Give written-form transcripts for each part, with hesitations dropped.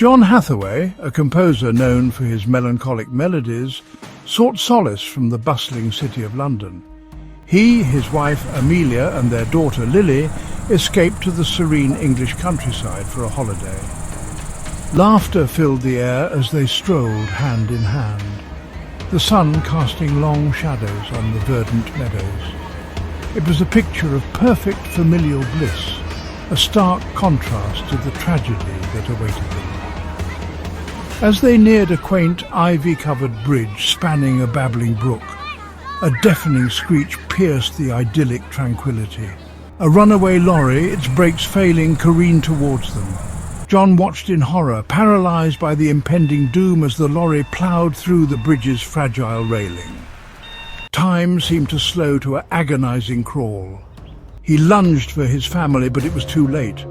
John Hathaway, a composer known for his melancholic melodies, sought solace from the bustling city of London. He, his wife Amelia and their daughter Lily escaped to the serene English countryside for a holiday. Laughter filled the air as they strolled hand in hand, the sun casting long shadows on the verdant meadows. It was a picture of perfect familial bliss, a stark contrast to the tragedy that awaited them. As they neared a quaint, ivy-covered bridge spanning a babbling brook, a deafening screech pierced the idyllic tranquility. A runaway lorry, its brakes failing, careened towards them. John watched in horror, paralyzed by the impending doom as the lorry ploughed through the bridge's fragile railing. Time seemed to slow to an agonizing crawl. He lunged for his family, but it was too late.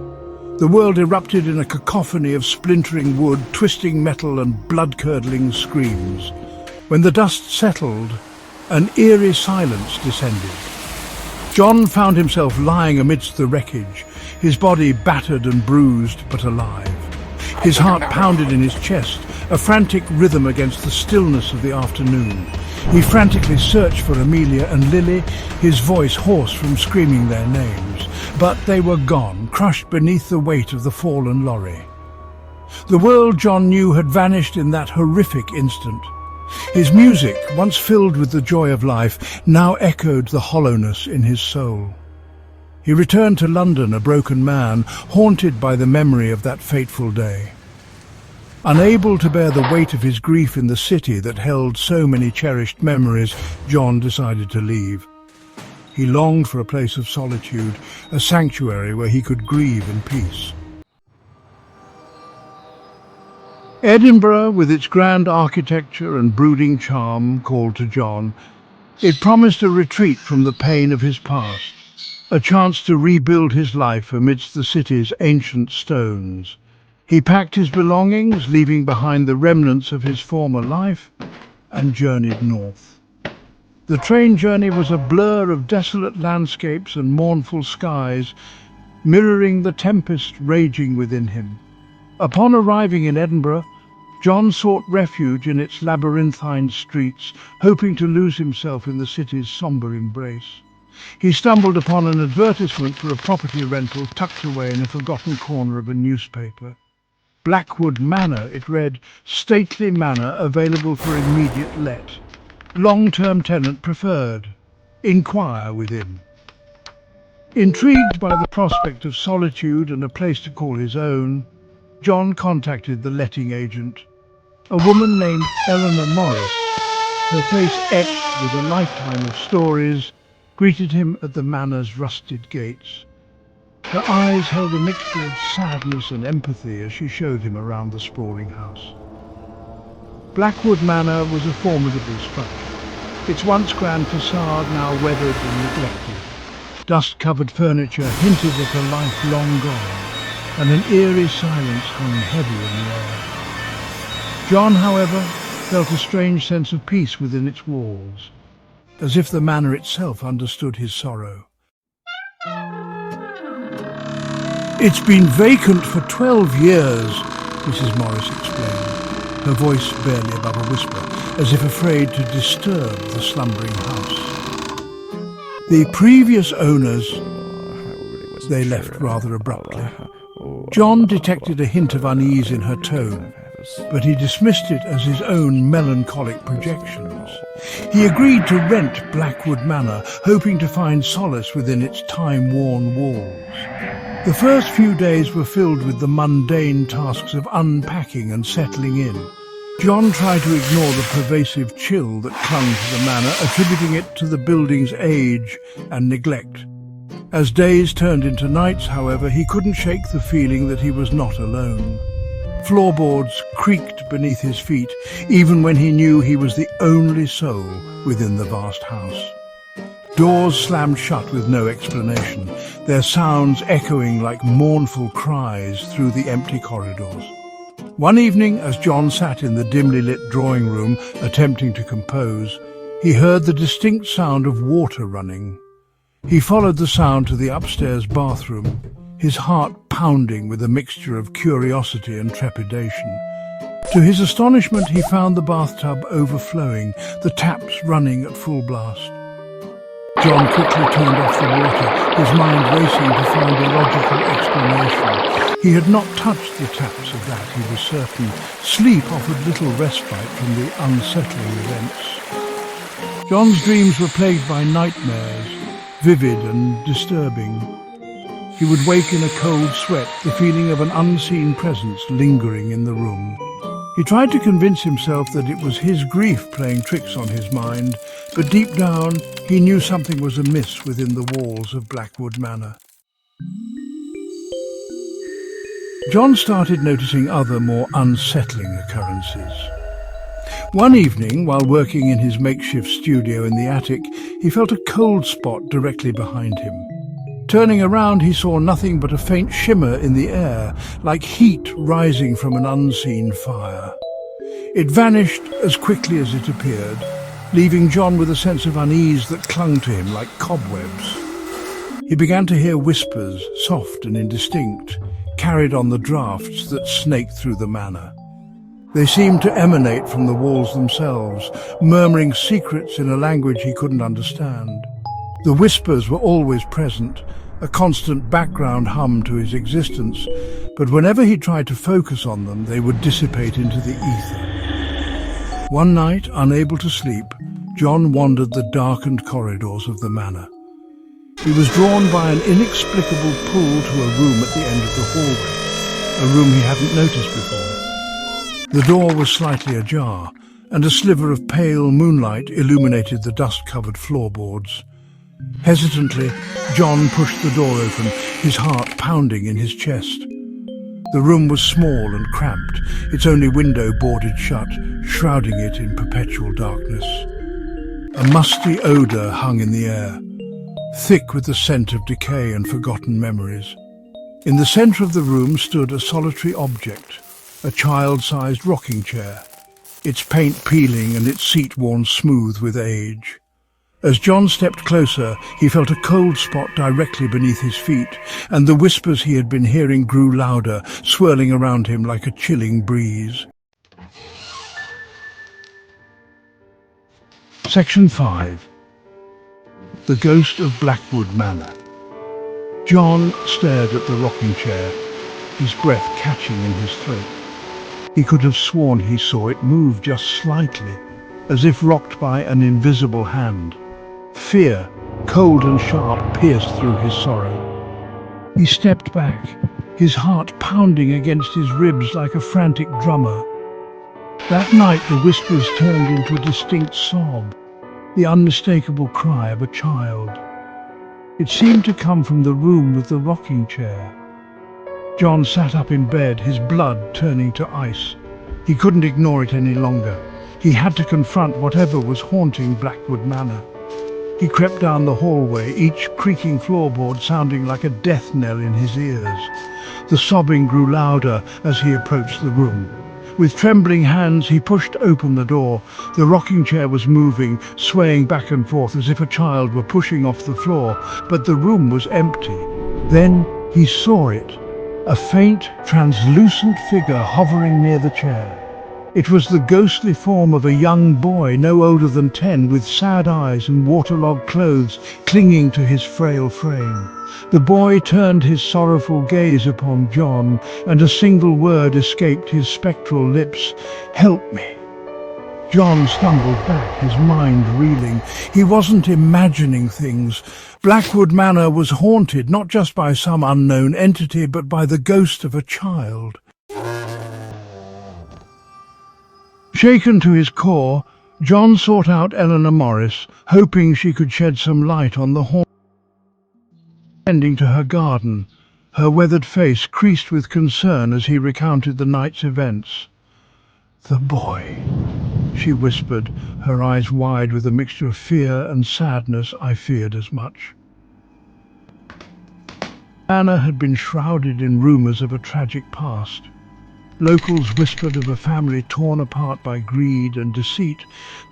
The world erupted in a cacophony of splintering wood, twisting metal and blood-curdling screams. When the dust settled, an eerie silence descended. John found himself lying amidst the wreckage, his body battered and bruised but alive. His heart pounded in his chest, a frantic rhythm against the stillness of the afternoon. He frantically searched for Amelia and Lily, his voice hoarse from screaming their names. But they were gone, crushed beneath the weight of the fallen lorry. The world John knew had vanished in that horrific instant. His music, once filled with the joy of life, now echoed the hollowness in his soul. He returned to London a broken man, haunted by the memory of that fateful day. Unable to bear the weight of his grief in the city that held so many cherished memories, John decided to leave. He longed for a place of solitude, a sanctuary where he could grieve in peace. Edinburgh, with its grand architecture and brooding charm, called to John. It promised a retreat from the pain of his past, a chance to rebuild his life amidst the city's ancient stones. He packed his belongings, leaving behind the remnants of his former life, and journeyed north. The train journey was a blur of desolate landscapes and mournful skies, mirroring the tempest raging within him. Upon arriving in Edinburgh, John sought refuge in its labyrinthine streets, hoping to lose himself in the city's sombre embrace. He stumbled upon an advertisement for a property rental tucked away in a forgotten corner of a newspaper. Blackwood Manor, it read, stately manor available for immediate let. Long-term tenant preferred. Inquire within. Intrigued by the prospect of solitude and a place to call his own, John contacted the letting agent, a woman named Eleanor Morris. Her face etched with a lifetime of stories greeted him at the manor's rusted gates. Her eyes held a mixture of sadness and empathy as she showed him around the sprawling house. Blackwood Manor was a formidable structure, its once grand facade now weathered and neglected. Dust-covered furniture hinted at a life long gone, and an eerie silence hung heavy in the air. John, however, felt a strange sense of peace within its walls, as if the manor itself understood his sorrow. "It's been vacant for 12 years, Mrs. Morris explained, her voice barely above a whisper, as if afraid to disturb the slumbering house. The previous owners, they left rather abruptly. John detected a hint of unease in her tone, but he dismissed it as his own melancholic projections. He agreed to rent Blackwood Manor, hoping to find solace within its time-worn walls. The first few days were filled with the mundane tasks of unpacking and settling in. John tried to ignore the pervasive chill that clung to the manor, attributing it to the building's age and neglect. As days turned into nights, however, he couldn't shake the feeling that he was not alone. Floorboards creaked beneath his feet, even when he knew he was the only soul within the vast house. Doors slammed shut with no explanation, their sounds echoing like mournful cries through the empty corridors. One evening, as John sat in the dimly lit drawing room attempting to compose, he heard the distinct sound of water running. He followed the sound to the upstairs bathroom, his heart pounding with a mixture of curiosity and trepidation. To his astonishment, he found the bathtub overflowing, the taps running at full blast. John quickly turned off the water, his mind racing to find a logical explanation. He had not touched the taps of that, he was certain. Sleep offered little respite from the unsettling events. John's dreams were plagued by nightmares, vivid and disturbing. He would wake in a cold sweat, the feeling of an unseen presence lingering in the room. He tried to convince himself that it was his grief playing tricks on his mind, but deep down he knew something was amiss within the walls of Blackwood Manor. John started noticing other, more unsettling occurrences. One evening, while working in his makeshift studio in the attic, he felt a cold spot directly behind him. Turning around, he saw nothing but a faint shimmer in the air, like heat rising from an unseen fire. It vanished as quickly as it appeared, leaving John with a sense of unease that clung to him like cobwebs. He began to hear whispers, soft and indistinct, carried on the draughts that snaked through the manor. They seemed to emanate from the walls themselves, murmuring secrets in a language he couldn't understand. The whispers were always present, a constant background hum to his existence, but whenever he tried to focus on them, they would dissipate into the ether. One night, unable to sleep, John wandered the darkened corridors of the manor. He was drawn by an inexplicable pull to a room at the end of the hallway, a room he hadn't noticed before. The door was slightly ajar, and a sliver of pale moonlight illuminated the dust-covered floorboards. Hesitantly, John pushed the door open, his heart pounding in his chest. The room was small and cramped, its only window boarded shut, shrouding it in perpetual darkness. A musty odour hung in the air, thick with the scent of decay and forgotten memories. In the centre of the room stood a solitary object, a child-sized rocking chair, its paint peeling and its seat worn smooth with age. As John stepped closer, he felt a cold spot directly beneath his feet, and the whispers he had been hearing grew louder, swirling around him like a chilling breeze. Section 5. The Ghost of Blackwood Manor. John stared at the rocking chair, his breath catching in his throat. He could have sworn he saw it move just slightly, as if rocked by an invisible hand. Fear, cold and sharp, pierced through his sorrow. He stepped back, his heart pounding against his ribs like a frantic drummer. That night the whispers turned into a distinct sob, the unmistakable cry of a child. It seemed to come from the room with the rocking chair. John sat up in bed, his blood turning to ice. He couldn't ignore it any longer. He had to confront whatever was haunting Blackwood Manor. He crept down the hallway, each creaking floorboard sounding like a death knell in his ears. The sobbing grew louder as he approached the room. With trembling hands, he pushed open the door. The rocking chair was moving, swaying back and forth as if a child were pushing off the floor, but the room was empty. Then he saw it, a faint, translucent figure hovering near the chair. It was the ghostly form of a young boy no older than 10, with sad eyes and waterlogged clothes clinging to his frail frame. The boy turned his sorrowful gaze upon John, and a single word escaped his spectral lips: "Help me." John stumbled back, his mind reeling. He wasn't imagining things. Blackwood Manor was haunted not just by some unknown entity, but by the ghost of a child. Shaken to his core, John sought out Eleanor Morris, hoping she could shed some light on the haunt. Tending to her garden, her weathered face creased with concern as he recounted the night's events. "The boy," she whispered, her eyes wide with a mixture of fear and sadness. "I feared as much." Manor had been shrouded in rumours of a tragic past. Locals whispered of a family torn apart by greed and deceit,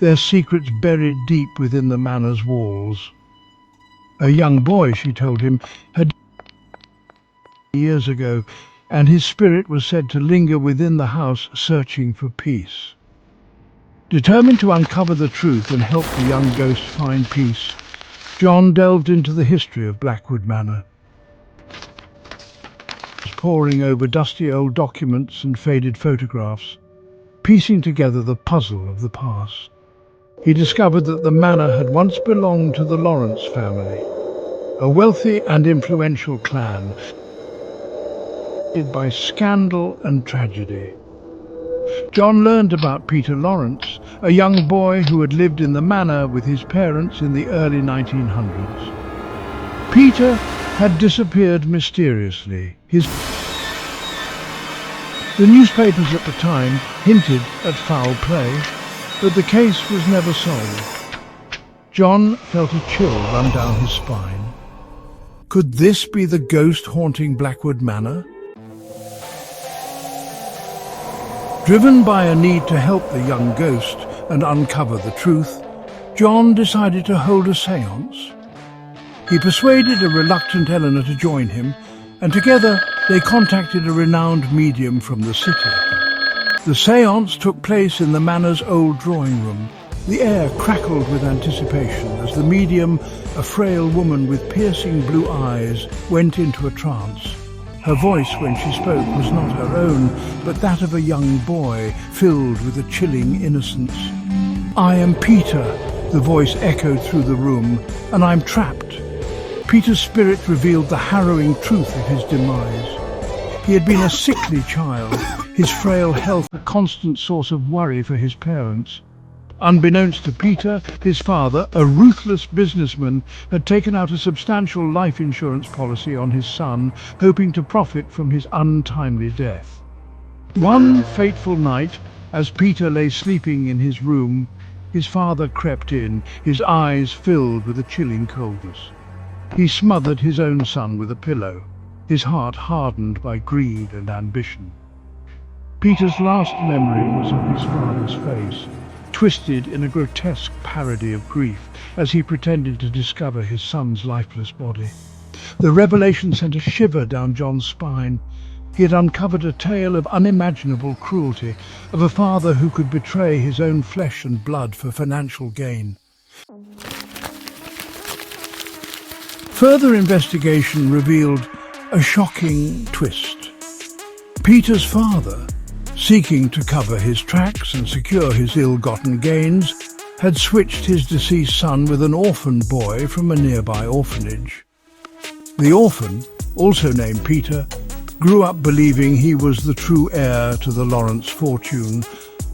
their secrets buried deep within the manor's walls. A young boy, she told him, had years ago, and his spirit was said to linger within the house searching for peace. Determined to uncover the truth and help the young ghost find peace, John delved into the history of Blackwood Manor. Poring over dusty old documents and faded photographs, piecing together the puzzle of the past, he discovered that the manor had once belonged to the Lawrence family, a wealthy and influential clan, by scandal and tragedy. John learned about Peter Lawrence, a young boy who had lived in the manor with his parents in the early 1900s. Peter had disappeared mysteriously. The newspapers at the time hinted at foul play, but the case was never solved. John felt a chill run down his spine. Could this be the ghost haunting Blackwood Manor? Driven by a need to help the young ghost and uncover the truth, John decided to hold a séance. He persuaded a reluctant Eleanor to join him, and together they contacted a renowned medium from the city. The séance took place in the manor's old drawing room. The air crackled with anticipation as the medium, a frail woman with piercing blue eyes, went into a trance. Her voice when she spoke was not her own, but that of a young boy, filled with a chilling innocence. "I am Peter," the voice echoed through the room, "and I'm trapped." Peter's spirit revealed the harrowing truth of his demise. He had been a sickly child, his frail health a constant source of worry for his parents. Unbeknownst to Peter, his father, a ruthless businessman, had taken out a substantial life insurance policy on his son, hoping to profit from his untimely death. One fateful night, as Peter lay sleeping in his room, his father crept in, his eyes filled with a chilling coldness. He smothered his own son with a pillow, his heart hardened by greed and ambition. Peter's last memory was of his father's face, twisted in a grotesque parody of grief as he pretended to discover his son's lifeless body. The revelation sent a shiver down John's spine. He had uncovered a tale of unimaginable cruelty, of a father who could betray his own flesh and blood for financial gain. Further investigation revealed a shocking twist. Peter's father, seeking to cover his tracks and secure his ill-gotten gains, had switched his deceased son with an orphan boy from a nearby orphanage. The orphan, also named Peter, grew up believing he was the true heir to the Lawrence fortune,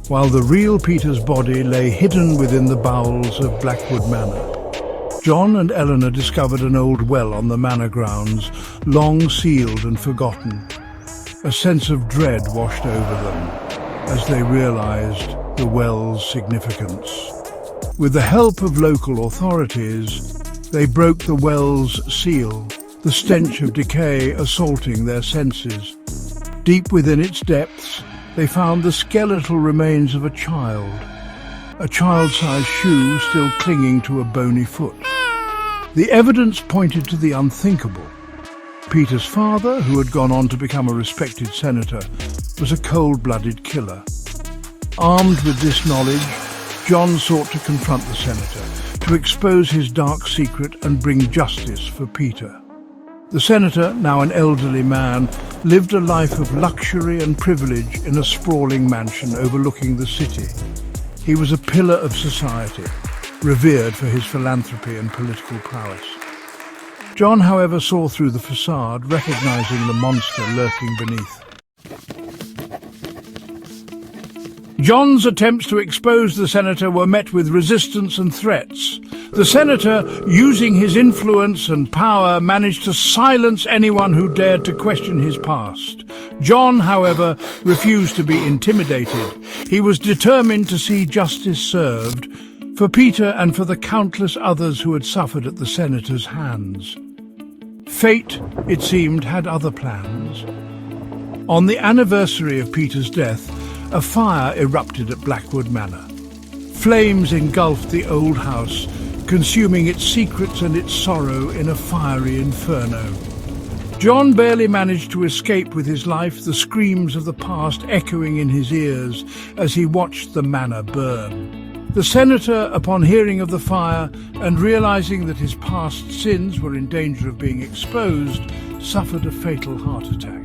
while the real Peter's body lay hidden within the bowels of Blackwood Manor. John and Eleanor discovered an old well on the manor grounds, long sealed and forgotten. A sense of dread washed over them as they realized the well's significance. With the help of local authorities, they broke the well's seal, the stench of decay assaulting their senses. Deep within its depths, they found the skeletal remains of a child-sized shoe still clinging to a bony foot. The evidence pointed to the unthinkable. Peter's father, who had gone on to become a respected senator, was a cold-blooded killer. Armed with this knowledge, John sought to confront the senator, to expose his dark secret and bring justice for Peter. The senator, now an elderly man, lived a life of luxury and privilege in a sprawling mansion overlooking the city. He was a pillar of society, revered for his philanthropy and political prowess. John, however, saw through the facade, recognizing the monster lurking beneath. John's attempts to expose the senator were met with resistance and threats. The senator, using his influence and power, managed to silence anyone who dared to question his past. John, however, refused to be intimidated. He was determined to see justice served for Peter and for the countless others who had suffered at the senator's hands. Fate, it seemed, had other plans. On the anniversary of Peter's death, a fire erupted at Blackwood Manor. Flames engulfed the old house, consuming its secrets and its sorrow in a fiery inferno. John barely managed to escape with his life, the screams of the past echoing in his ears as he watched the manor burn. The senator, upon hearing of the fire and realizing that his past sins were in danger of being exposed, suffered a fatal heart attack.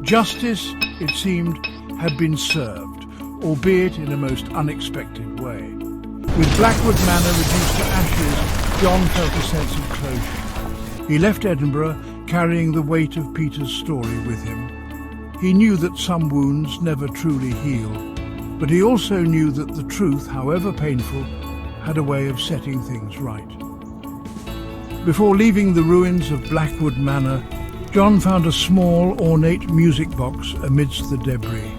Justice, it seemed, had been served, albeit in a most unexpected way. With Blackwood Manor reduced to ashes, John felt a sense of closure. He left Edinburgh, carrying the weight of Peter's story with him. He knew that some wounds never truly heal, but he also knew that the truth, however painful, had a way of setting things right. Before leaving the ruins of Blackwood Manor, John found a small, ornate music box amidst the debris.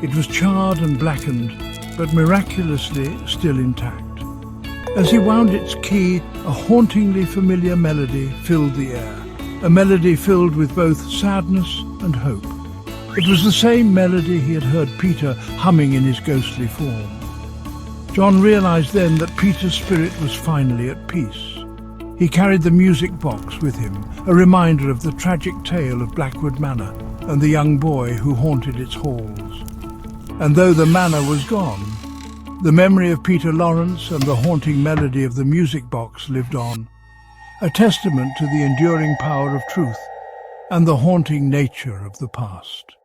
It was charred and blackened, but miraculously still intact. As he wound its key, a hauntingly familiar melody filled the air, a melody filled with both sadness and hope. It was the same melody he had heard Peter humming in his ghostly form. John realized then that Peter's spirit was finally at peace. He carried the music box with him, a reminder of the tragic tale of Blackwood Manor and the young boy who haunted its halls. And though the manor was gone, the memory of Peter Lawrence and the haunting melody of the music box lived on, a testament to the enduring power of truth and the haunting nature of the past.